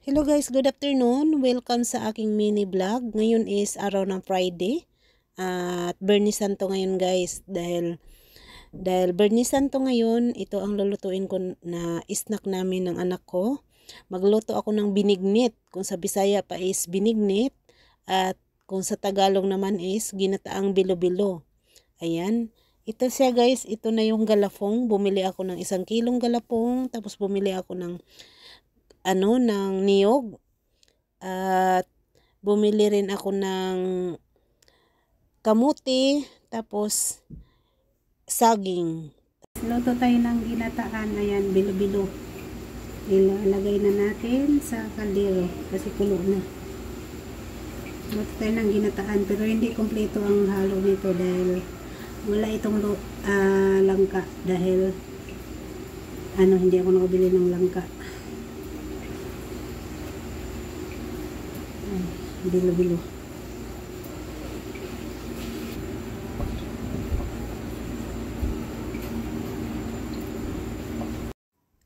Hello guys, good afternoon. Welcome sa aking mini vlog. Ngayon is araw ng Friday. At Bernie Santo ngayon guys. Dahil Bernie Santo ngayon, ito ang lulutuin ko na snack namin ng anak ko. Magluto ako ng binignit. Kung sa Bisaya pa is binignit. At kung sa Tagalog naman is ginataang bilo-bilo. Ayan. Ito siya guys. Ito na yung galapong. Bumili ako ng 1 kilong galapong. Tapos bumili ako ng niyog, at bumili rin ako ng kamuti, tapos saging. Luto tayo ng ginataan. Ayan, bilo-bilo. Ilalagay na natin sa kaldero kasi kulo na. Luto tayo ng ginataan pero hindi kompleto ang halo nito dahil wala itong langka, dahil hindi ako nakabili ng langka. Bilo-bilo.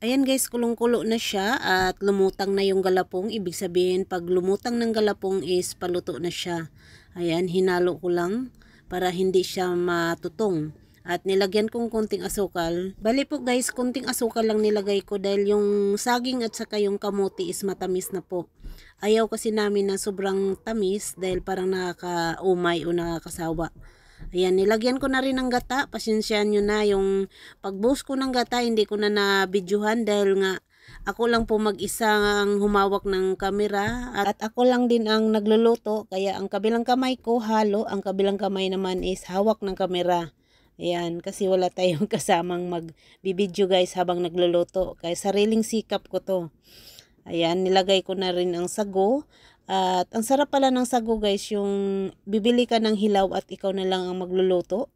Ayan guys, kulong-kulo na siya at lumutang na yung galapong. Ibig sabihin, pag lumutang ng galapong is paluto na siya. Ayan, hinalo ko lang para hindi siya matutong. At nilagyan kong konting asukal. Bali po guys, konting asukal lang nilagay ko dahil yung saging at saka yung kamuti is matamis na po. Ayaw kasi namin na sobrang tamis dahil parang nakakaumay o nakakasawa. Ayan, nilagyan ko na rin ng gata. Pasensyaan nyo na yung pagbuhos ko ng gata, hindi ko na na-videohan dahil nga ako lang po mag-isang humawak ng kamera at ako lang din ang nagluluto. Kaya ang kabilang kamay ko halo, ang kabilang kamay naman is hawak ng kamera. Ayan, kasi wala tayong kasamang magbibideo guys habang nagluluto. Kaya sariling sikap ko to. Ayan, nilagay ko na rin ang sago. At ang sarap pala ng sago guys, yung bibili ka ng hilaw at ikaw na lang ang magluluto.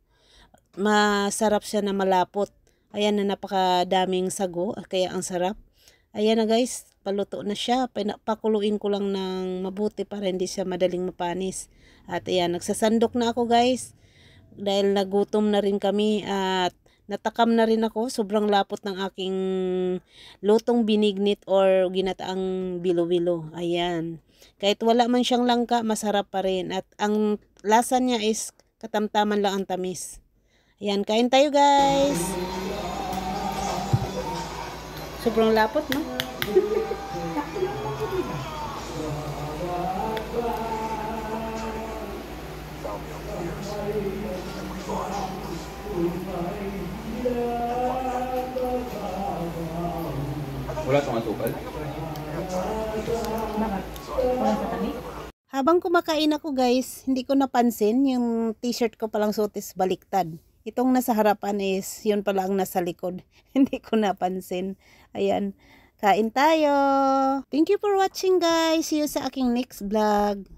Masarap siya na malapot. Ayan na, napakadaming sago, kaya ang sarap. Ayan na guys, paluto na siya. Pakuluin ko lang ng mabuti para hindi siya madaling mapanis. At ayan, nagsasandok na ako guys. Dahil nagutom na rin kami at natakam na rin ako. Sobrang lapot ng aking lutong binignit or ginataang bilo-bilo. Ayan. Kahit wala man siyang langka, masarap pa rin. At ang lasa niya is katamtaman lang ang tamis. Ayan, kain tayo guys. Sobrang lapot, no? Wala itong asukal? Bakit? Wala sa tabi? Habang kumakain ako guys, hindi ko napansin yung t-shirt ko palang suotis baliktad. Itong nasa harapan is yun pala ang nasa likod. Hindi ko napansin. Ayan, kain tayo. Thank you for watching guys. See you sa aking next vlog.